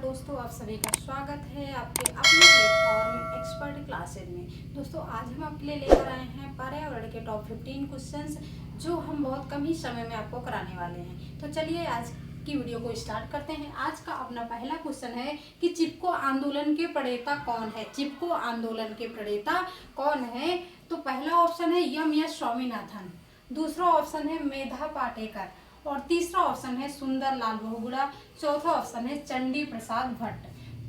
दोस्तों, आप सभी का स्वागत है आपके अपने प्लेटफॉर्म एक्सपर्ट क्लासेज में। दोस्तों, आज हम आपके लिए लेकर आए हैं पर्यावरण के टॉप 15 क्वेश्चंस जो हम बहुत कम ही समय में आपको कराने वाले हैं। तो चलिए आज की वीडियो को स्टार्ट करते हैं। आज का अपना पहला क्वेश्चन है कि चिपको आंदोलन के प्रणेता कौन है। चिपको आंदोलन के प्रणेता कौन है? तो पहला ऑप्शन है एम.एस. स्वामीनाथन, दूसरा ऑप्शन है मेधा पाटेकर और तीसरा ऑप्शन है सुंदरलाल बहुगुणा, चौथा ऑप्शन है चंडी प्रसाद भट्ट।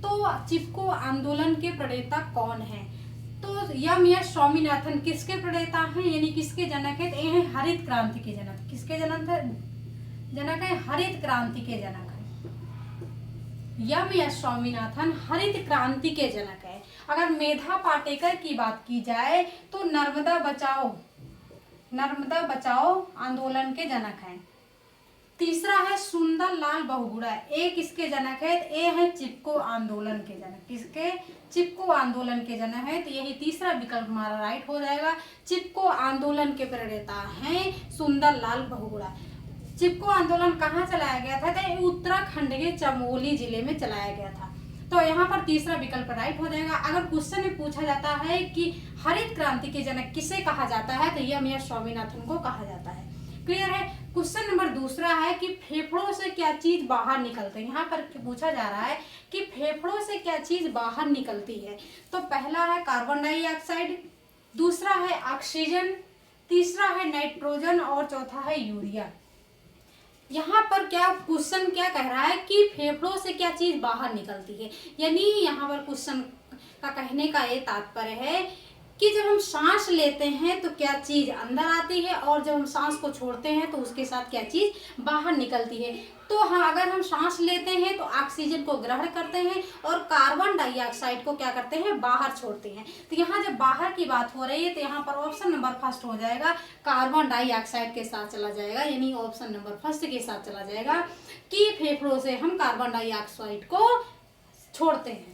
तो चिपको आंदोलन के प्रणेता कौन है? तो एम.एस. स्वामीनाथन किसके प्रणेता हैं, यानी किसके जनक है? ये हैं हरित क्रांति के जनक। किसके जनक है? हरित क्रांति के जनक है। एम.एस. स्वामीनाथन हरित क्रांति के जनक है। अगर मेधा पाटेकर की बात की जाए तो नर्मदा बचाओ आंदोलन के जनक हैं। तीसरा है सुंदरलाल बहुगुणा, ए किसके जनक है? ए है चिपको आंदोलन के जनक। किसके? चिपको आंदोलन के जनक है। तो यही तीसरा विकल्प हमारा राइट हो जाएगा। चिपको आंदोलन के प्रणेता हैं सुंदरलाल बहुगुणा। चिपको आंदोलन कहाँ चलाया गया था? तो उत्तराखंड के चमोली जिले में चलाया गया था। तो यहाँ पर तीसरा विकल्प राइट हो जाएगा। अगर क्वेश्चन में पूछा जाता है कि हरित क्रांति के जनक किसे कहा जाता है, तो एम.एस. स्वामीनाथन को कहा जाता है। क्लियर है? क्वेश्चन नंबर दूसरा है कि फेफड़ों से क्या चीज बाहर निकलती है। यहाँ पर पूछा जा रहा है कि फेफड़ों से क्या चीज बाहर निकलती है। तो पहला है कार्बन डाइऑक्साइड, दूसरा है ऑक्सीजन, तीसरा है नाइट्रोजन और चौथा है यूरिया। यहाँ पर क्या क्वेश्चन क्या कह रहा है कि फेफड़ों से क्या चीज बाहर निकलती है, यानी यहाँ पर क्वेश्चन का कहने का ये तात्पर्य है कि जब हम सांस लेते हैं तो क्या चीज अंदर आती है और जब हम सांस को छोड़ते हैं तो उसके साथ क्या चीज बाहर निकलती है। तो हाँ, अगर हम सांस लेते हैं तो ऑक्सीजन को ग्रहण करते हैं और कार्बन डाइऑक्साइड को क्या करते हैं? बाहर छोड़ते हैं। तो यहाँ जब बाहर की बात हो रही है तो यहाँ पर ऑप्शन नंबर फर्स्ट हो जाएगा, कार्बन डाइऑक्साइड के साथ चला जाएगा, यानी ऑप्शन नंबर फर्स्ट के साथ चला जाएगा कि फेफड़ों से हम कार्बन डाइऑक्साइड को छोड़ते हैं।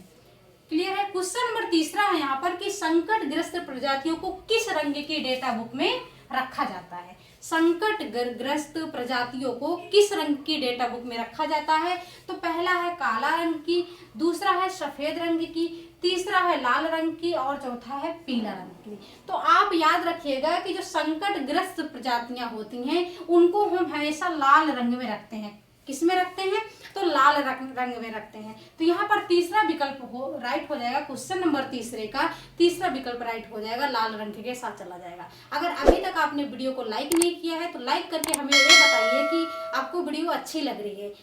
क्लियर है? क्वेश्चन नंबर तीसरा है यहाँ पर कि संकट ग्रस्त प्रजातियों को किस रंग की डेटा बुक में रखा जाता है। संकट ग्रस्त प्रजातियों को किस रंग की डेटा बुक में रखा जाता है? तो पहला है काला रंग की, दूसरा है सफेद रंग की, तीसरा है लाल रंग की और चौथा है पीला रंग की। तो आप याद रखिएगा कि जो संकट ग्रस्त प्रजातियां होती हैं उनको हम हमेशा लाल रंग में रखते हैं। किस में रखते हैं? तो लाल रंग में रखते हैं। तो यहाँ पर तीसरा विकल्प राइट हो जाएगा। क्वेश्चन नंबर तीसरे का तीसरा विकल्प राइट हो जाएगा, लाल रंग के साथ चला जाएगा। अगर अभी तक आपने वीडियो को लाइक नहीं किया है तो लाइक करके हमें ये बताइए कि आपको वीडियो अच्छी लग रही है,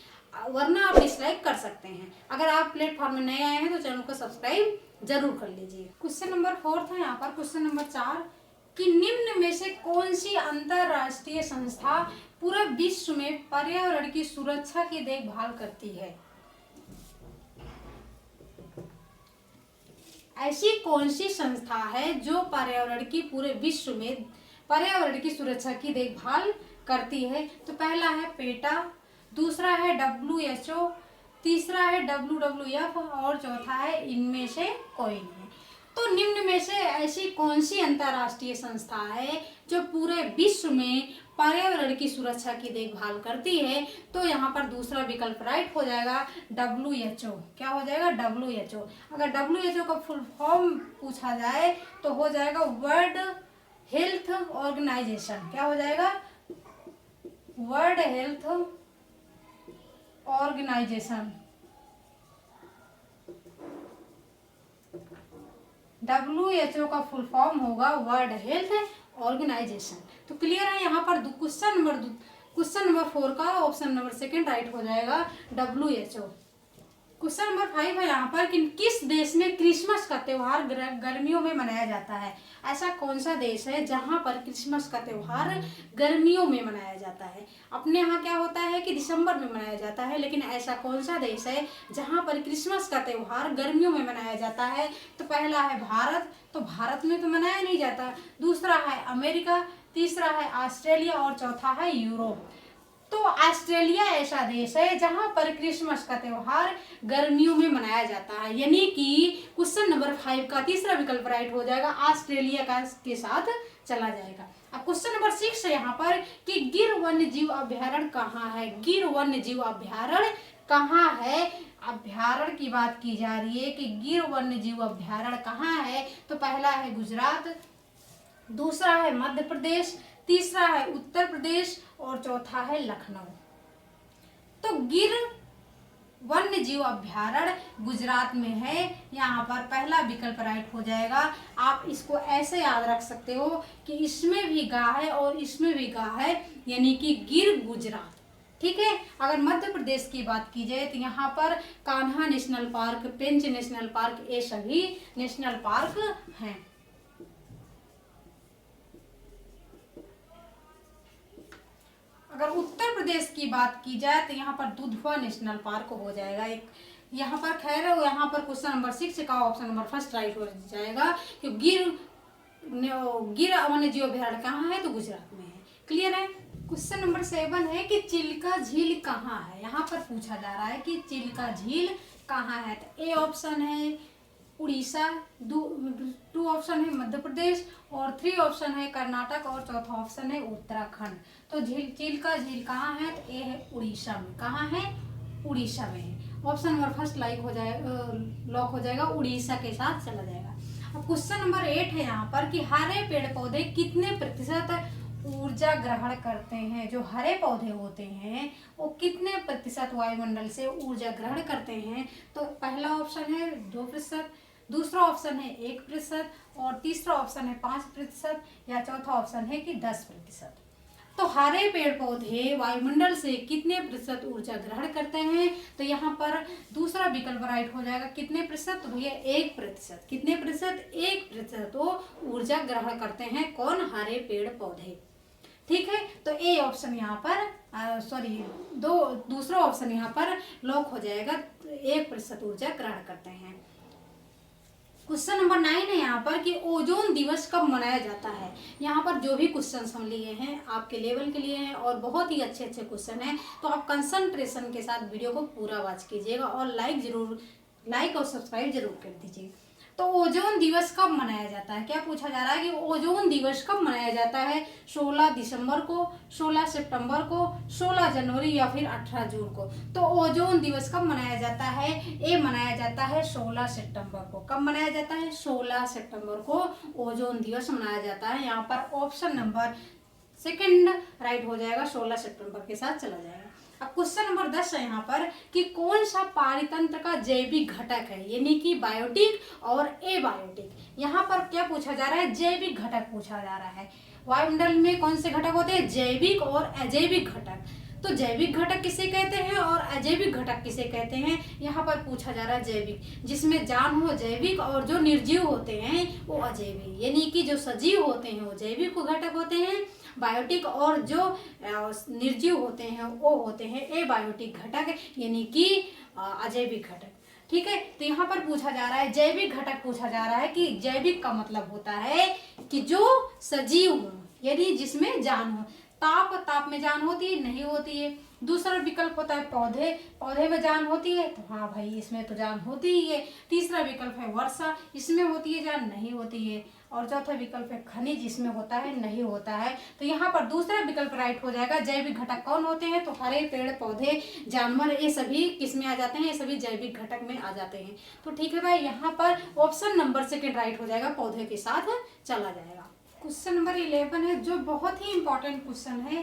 वरना आप डिसलाइक कर सकते हैं। अगर आप प्लेटफॉर्म में नए आए हैं तो चैनल को सब्सक्राइब जरूर कर लीजिए। क्वेश्चन नंबर 4 है यहाँ पर। क्वेश्चन नंबर 4 कि निम्न में से कौन सी अंतरराष्ट्रीय संस्था पूरे विश्व में पर्यावरण की सुरक्षा की देखभाल करती है? ऐसी कौन सी संस्था है जो पर्यावरण की पूरे विश्व में पर्यावरण की सुरक्षा की देखभाल करती है? तो पहला है पेटा, दूसरा है WHO, तीसरा है WWF और चौथा है इनमें से कोई नहीं। तो निम्न में से ऐसी कौन सी अंतरराष्ट्रीय संस्था है जो पूरे विश्व में पर्यावरण की सुरक्षा की देखभाल करती है? तो यहाँ पर दूसरा विकल्प राइट हो जाएगा, WHO। क्या हो जाएगा? WHO। अगर WHO का फुल फॉर्म पूछा जाए तो हो जाएगा वर्ल्ड हेल्थ ऑर्गेनाइजेशन। क्या हो जाएगा? World health organisation. WHO का फुल फॉर्म होगा वर्ल्ड हेल्थ ऑर्गेनाइजेशन। तो क्लियर है? यहाँ पर क्वेश्चन नंबर 4 का ऑप्शन नंबर सेकंड राइट हो जाएगा, WHO। क्वेश्चन नंबर 5 है यहाँ पर कि किस देश में क्रिसमस का त्योहार गर्मियों में मनाया जाता है? ऐसा कौन सा देश है जहाँ पर क्रिसमस का त्योहार गर्मियों में मनाया जाता है? अपने यहाँ क्या होता है कि दिसंबर में मनाया जाता है, लेकिन ऐसा कौन सा देश है जहाँ पर क्रिसमस का त्योहार गर्मियों में मनाया जाता है? तो पहला है भारत, तो भारत में तो मनाया नहीं जाता। दूसरा है अमेरिका, तीसरा है ऑस्ट्रेलिया और चौथा है यूरोप। तो ऑस्ट्रेलिया ऐसा देश है जहां पर क्रिसमस का त्योहार गर्मियों में मनाया जाता है, यानी कि क्वेश्चन नंबर 5 का तीसरा विकल्प राइट हो जाएगा, ऑस्ट्रेलिया का के साथ चला जाएगा। अब क्वेश्चन नंबर 6 है यहाँ पर कि गिर वन्य जीव अभ्यारण्य कहाँ है? गिर वन्य जीव अभ्यारण्य कहाँ है? अभ्यारण्य की बात की जा रही है कि गिर वन्य जीव अभ्यारण्य कहाँ है, तो पहला है गुजरात, दूसरा है मध्य प्रदेश, तीसरा है उत्तर प्रदेश और चौथा है लखनऊ। तो गिर वन्य जीव अभ्यारण्य गुजरात में है, यहाँ पर पहला विकल्प राइट हो जाएगा। आप इसको ऐसे याद रख सकते हो कि इसमें भी गा है और इसमें भी गा है, यानी कि गिर गुजरात। ठीक है। अगर मध्य प्रदेश की बात की जाए तो यहाँ पर कान्हा नेशनल पार्क, पेंच नेशनल पार्क, ये सभी नेशनल पार्क हैं। अगर उत्तर प्रदेश की बात की जाए तो यहाँ पर दुधवा नेशनल पार्क हो जाएगा एक। यहाँ पर खैर यहाँ पर क्वेश्चन नंबर 6 का ऑप्शन नंबर फर्स्ट राइट हो जाएगा कि गिर वन्य जीव अभ्यारण्य कहाँ है, तो गुजरात में है। क्लियर है। क्वेश्चन नंबर 7 है कि चिल्का झील कहाँ है। यहाँ पर पूछा जा रहा है कि चिल्का झील कहाँ है, तो ए ऑप्शन है उड़ीसा, 2 ऑप्शन है मध्य प्रदेश और 3 ऑप्शन है कर्नाटक और चौथा ऑप्शन है उत्तराखंड। तो चिल्का झील कहाँ है, तो ए है उड़ीसा में। कहाँ है, उड़ीसा में है। ऑप्शन नंबर फर्स्ट लॉक हो जाएगा, उड़ीसा के साथ चला जाएगा। अब क्वेश्चन नंबर 8 है यहाँ पर कि हरे पेड़ पौधे कितने प्रतिशत ऊर्जा ग्रहण करते हैं। जो हरे पौधे होते हैं वो कितने प्रतिशत वायुमंडल से ऊर्जा ग्रहण करते हैं, तो पहला ऑप्शन है 2%, दूसरा ऑप्शन है 1% और तीसरा ऑप्शन है 5% या चौथा ऑप्शन है कि 10%। तो हरे पेड़ पौधे वायुमंडल से कितने प्रतिशत ऊर्जा ग्रहण करते हैं, तो यहाँ पर दूसरा विकल्प राइट हो जाएगा। कितने प्रतिशत, तो भैया 1%। कितने प्रतिशत, 1% वो ऊर्जा ग्रहण करते हैं। कौन, हरे पेड़ पौधे। ठीक है। तो ए ऑप्शन यहाँ पर दूसरा ऑप्शन यहाँ पर लॉक हो जाएगा, 1% ऊर्जा ग्रहण करते हैं। क्वेश्चन नंबर 9 है यहाँ पर कि ओजोन दिवस कब मनाया जाता है। यहाँ पर जो भी क्वेश्चन हम लिए हैं आपके लेवल के लिए हैं और बहुत ही अच्छे अच्छे क्वेश्चन हैं, तो आप कंसंट्रेशन के साथ वीडियो को पूरा वॉच कीजिएगा और लाइक और सब्सक्राइब जरूर कर दीजिए। तो ओजोन दिवस कब मनाया जाता है, क्या पूछा जा रहा है कि ओजोन दिवस कब मनाया जाता है। 16 दिसंबर को, 16 सितंबर को, 16 जनवरी या फिर 18 जून को। तो ओजोन दिवस कब मनाया जाता है, ये मनाया जाता है 16 सितंबर को। कब मनाया जाता है, 16 सितंबर को ओजोन दिवस मनाया जाता है। यहाँ पर ऑप्शन नंबर सेकंड राइट हो जाएगा, 16 सितंबर के साथ चला जाएगा। अब क्वेश्चन नंबर 10 है यहाँ पर कि कौन सा पारितंत्र का जैविक घटक है, यानी कि बायोटिक और एबायोटिक। यहाँ पर क्या पूछा जा रहा है, जैविक घटक पूछा जा रहा है। वायुमंडल में कौन से घटक होते हैं, जैविक और अजैविक घटक। तो जैविक घटक किसे कहते हैं और अजैविक घटक किसे कहते हैं, यहाँ पर पूछा जा रहा है जैविक, जिसमें जान हो जैविक और जो निर्जीव होते हैं वो अजैविक। यानी कि जो सजीव होते हैं वो जैविक घटक होते हैं, बायोटिक और जो निर्जीव होते हैं वो होते हैं एबायोटिक घटक, यानी कि अजैविक घटक। ठीक है। तो यहाँ पर पूछा जा रहा है जैविक घटक पूछा जा रहा है कि जैविक का मतलब होता है कि जो सजीव हो, यानी जिसमें जान हो। ताप में जान होती है, नहीं होती है। दूसरा विकल्प होता है पौधे में जान होती है, तो हाँ भाई इसमें तो जान होती ही है। तीसरा विकल्प है वर्षा, इसमें होती है जान, नहीं होती है। और चौथा विकल्प है खनिज, इसमें होता है, नहीं होता है। तो यहाँ पर दूसरा विकल्प राइट हो जाएगा। जैविक घटक कौन होते हैं, तो हरे पेड़ पौधे जानवर, ये सभी किसमें आ जाते हैं, ये सभी जैविक घटक में आ जाते हैं। तो ठीक है भाई, यहाँ पर ऑप्शन नंबर सेकंड राइट हो जाएगा, पौधे के साथ चला जाएगा। क्वेश्चन नंबर 11 है जो बहुत ही इंपॉर्टेंट क्वेश्चन है।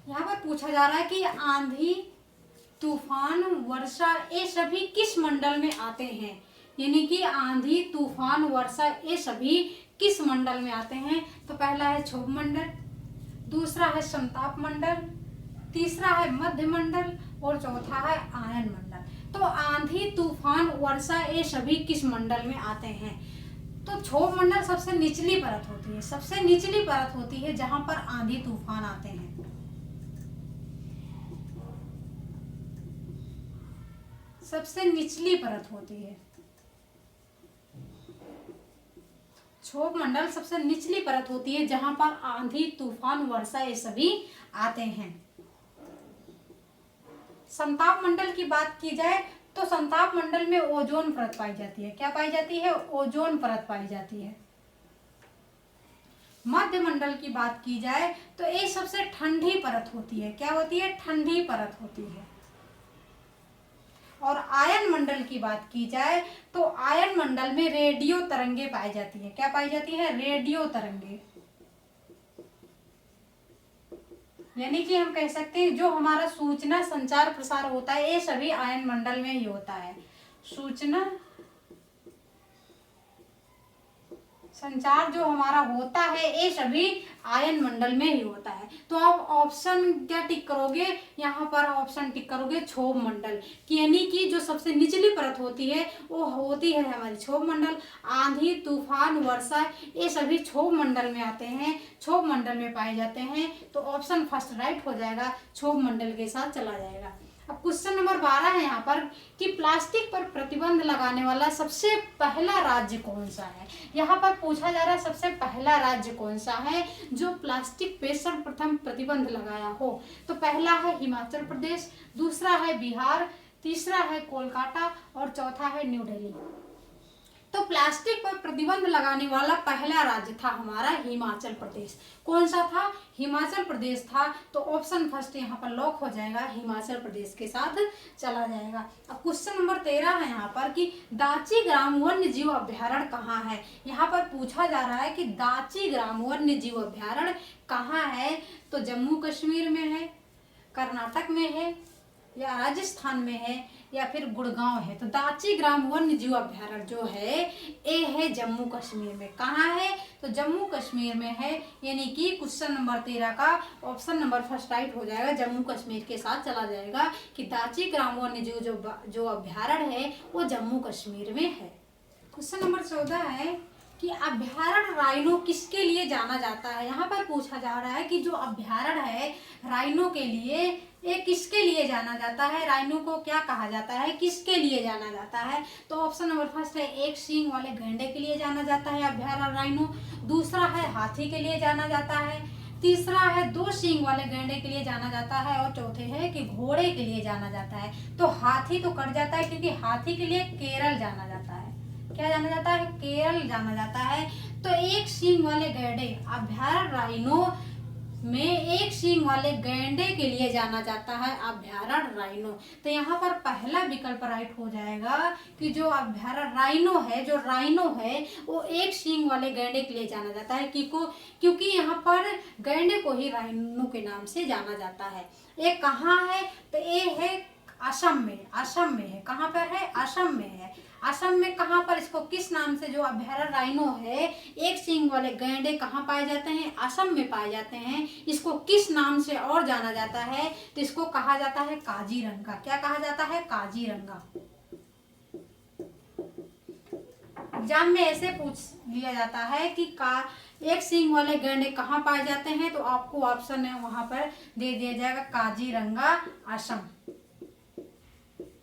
यहाँ पर पूछा जा रहा है कि आंधी, तूफान, वर्षा ये सभी किस मंडल में आते हैं। यानी कि आंधी, तूफान, वर्षा ये सभी किस मंडल में आते हैं, तो पहला है क्षोभ मंडल, दूसरा है समताप मंडल, तीसरा है मध्य मंडल और चौथा है आयन मंडल। तो आंधी, तूफान, वर्षा ये सभी किस मंडल में आते हैं, तो क्षोभ मंडल सबसे निचली परत होती है। सबसे निचली परत होती है जहां पर आंधी तूफान आते हैं। सबसे निचली परत होती है क्षोभ मंडल, सबसे निचली परत होती है जहां पर आंधी, तूफान, वर्षा ये सभी आते हैं। संताप मंडल की बात की जाए तो संताप मंडल में ओजोन परत पाई जाती है। क्या पाई जाती है, ओजोन परत पाई जाती है। मध्य मंडल की बात की जाए तो ये सबसे ठंडी परत होती है। क्या होती है? ठंडी परत होती है। और आयन मंडल की बात की जाए तो आयन मंडल में रेडियो तरंगे पाई जाती है। क्या पाई जाती है? रेडियो तरंगे। यानी कि हम कह सकते हैं जो हमारा सूचना संचार प्रसार होता है ये सभी आयन मंडल में ही होता है। सूचना संचार जो हमारा होता है ये सभी आयन मंडल में ही होता है। तो आप ऑप्शन क्या टिक करोगे? यहाँ पर ऑप्शन टिक करोगे क्षोभ मंडल कि यानी कि जो सबसे निचली परत होती है वो होती है हमारी क्षोभ मंडल। आंधी, तूफान, वर्षा ये सभी क्षोभ मंडल में आते हैं, क्षोभ मंडल में पाए जाते हैं। तो ऑप्शन फर्स्ट राइट हो जाएगा, क्षोभ मंडल के साथ चला जाएगा। अब क्वेश्चन नंबर 12 है यहाँ पर कि प्लास्टिक पर प्रतिबंध लगाने वाला सबसे पहला राज्य कौन सा है। यहाँ पर पूछा जा रहा है सबसे पहला राज्य कौन सा है जो प्लास्टिक पे सर्वप्रथम प्रतिबंध लगाया हो। तो पहला है हिमाचल प्रदेश, दूसरा है बिहार, तीसरा है कोलकाता और चौथा है न्यू दिल्ली। तो प्लास्टिक पर प्रतिबंध लगाने वाला पहला राज्य था हमारा हिमाचल प्रदेश। कौन सा था? हिमाचल प्रदेश था। तो ऑप्शन फर्स्ट यहाँ पर लॉक हो जाएगा, हिमाचल प्रदेश के साथ चला जाएगा। अब क्वेश्चन नंबर 13 है यहाँ पर कि दाची ग्राम वन्य जीव अभ्यारण्य कहाँ है। यहाँ पर पूछा जा रहा है कि दाची ग्राम वन्य जीव अभ्यारण्य कहाँ है। तो जम्मू कश्मीर में है, कर्नाटक में है, या राजस्थान में है, या फिर गुड़गांव है। तो दाची ग्राम वन्य जीव अभ्यारण्य जो है ये है जम्मू कश्मीर में। कहाँ है? तो जम्मू कश्मीर में है। यानी कि क्वेश्चन नंबर 13 का ऑप्शन नंबर फर्स्ट राइट हो जाएगा, जम्मू कश्मीर के साथ चला जाएगा कि दाची ग्राम वन्य जीव जो अभ्यारण्य है वो जम्मू कश्मीर में है। क्वेश्चन नंबर 14 है कि अभ्यारण्य राइनो किसके लिए जाना जाता है। यहाँ पर पूछा जा रहा है कि जो अभ्यारण्य है राइनो के लिए ये किसके लिए जाना जाता है, राइनो को क्या कहा जाता है, किसके लिए जाना जाता है। तो ऑप्शन नंबर फर्स्ट है एक सींग वाले गैंडे के लिए जाना जाता है अभ्यारण्य राइनो, दूसरा है हाथी के लिए जाना जाता है, तीसरा है दो सींग वाले गैंडे के लिए जाना जाता है और चौथे है कि घोड़े के लिए जाना जाता है। तो हाथी तो कट जाता है क्योंकि हाथी के लिए केरल जाना जाता है। क्या जाना जाता है? केरल जाना जाता है। तो एक सींग वाले गैंडे अभ्यारण्य राइनो में एक सींग वाले गैंडे के लिए जाना जाता है अभ्यारण्य राइनो। तो यहाँ पर पहला विकल्प राइट हो जाएगा कि जो अभ्यारण्य राइनो है, जो राइनो है वो एक सींग वाले गैंडे के लिए जाना जाता है क्योंकि यहाँ पर गैंडे को ही राइनो के नाम से जाना जाता है। ये कहाँ है? तो ये है असम में। असम में है। कहाँ पर है? असम में है। असम में कहाँ पर, इसको किस नाम से, जो अभ्यारण्य राइनो है एक सींग वाले गैंडे कहाँ पाए जाते हैं? असम में पाए जाते हैं। इसको किस नाम से और जाना जाता है? तो इसको कहा जाता है काजीरंगा। क्या कहा जाता है? काजीरंगा। एग्जाम में ऐसे पूछ लिया जाता है कि एक सींग वाले गैंडे कहाँ पाए जाते हैं, तो आपको ऑप्शन है वहां पर दे दिया जाएगा काजीरंगा असम,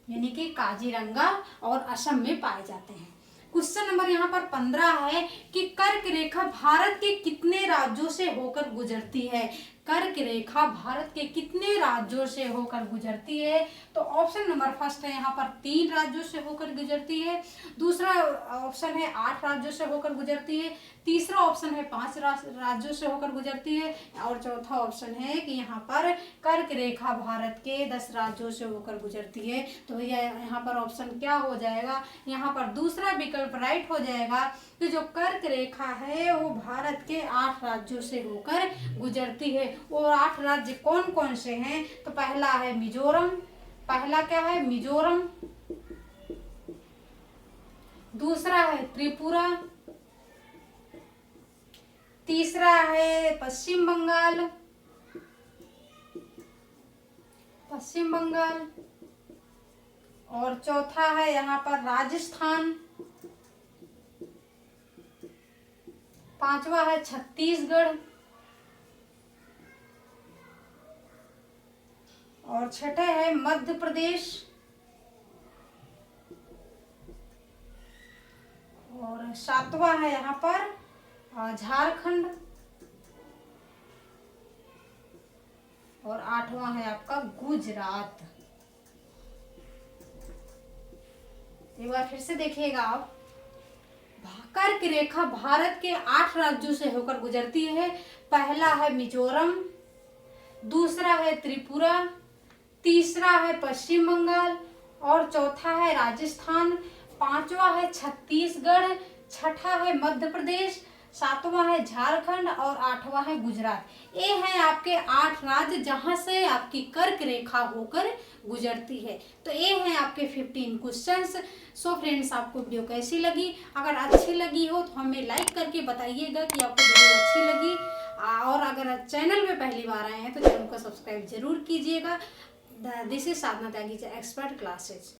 यानी कि काजीरंगा और असम में पाए जाते हैं। क्वेश्चन नंबर यहाँ पर 15 है कि कर्क रेखा भारत के कितने राज्यों से होकर गुजरती है। कर्क रेखा भारत के कितने राज्यों से होकर गुजरती है। तो ऑप्शन नंबर फर्स्ट है यहाँ पर 3 राज्यों से होकर गुजरती है, दूसरा ऑप्शन है 8 राज्यों से होकर गुजरती है, तीसरा ऑप्शन है 5 राज्यों से होकर गुजरती है और चौथा ऑप्शन है कि यहाँ पर कर्क रेखा भारत के 10 राज्यों से होकर गुजरती है। तो भैया यहाँ पर ऑप्शन क्या हो जाएगा? यहाँ पर दूसरा विकल्प राइट हो जाएगा कि जो कर्क रेखा है वो भारत के 8 राज्यों से होकर गुजरती है। और 8 राज्य कौन कौन से हैं? तो पहला है मिजोरम, पहला क्या है? मिजोरम, दूसरा है त्रिपुरा, तीसरा है पश्चिम बंगाल, और चौथा है यहाँ पर राजस्थान, पांचवा है छत्तीसगढ़ और छठे है मध्य प्रदेश और सातवां है यहाँ पर झारखंड और आठवां है आपका गुजरात। एक बार फिर से देखिएगा आप, कर्क रेखा भारत के 8 राज्यों से होकर गुजरती है। पहला है मिजोरम, दूसरा है त्रिपुरा, तीसरा है पश्चिम बंगाल और चौथा है राजस्थान, पांचवा है छत्तीसगढ़, छठा है मध्य प्रदेश, सातवां है झारखंड और आठवां है गुजरात। ये हैं आपके 8 राज्य जहां से आपकी कर्क रेखा होकर गुजरती है। तो ये हैं आपके 15 क्वेश्चंस। सो फ्रेंड्स, आपको वीडियो कैसी लगी? अगर अच्छी लगी हो तो हमें लाइक करके बताइएगा कि आपको वीडियो अच्छी लगी। और अगर चैनल में पहली बार आए हैं तो चैनल को सब्सक्राइब जरूर कीजिएगा। This is Sadhana Tyagi expert classes.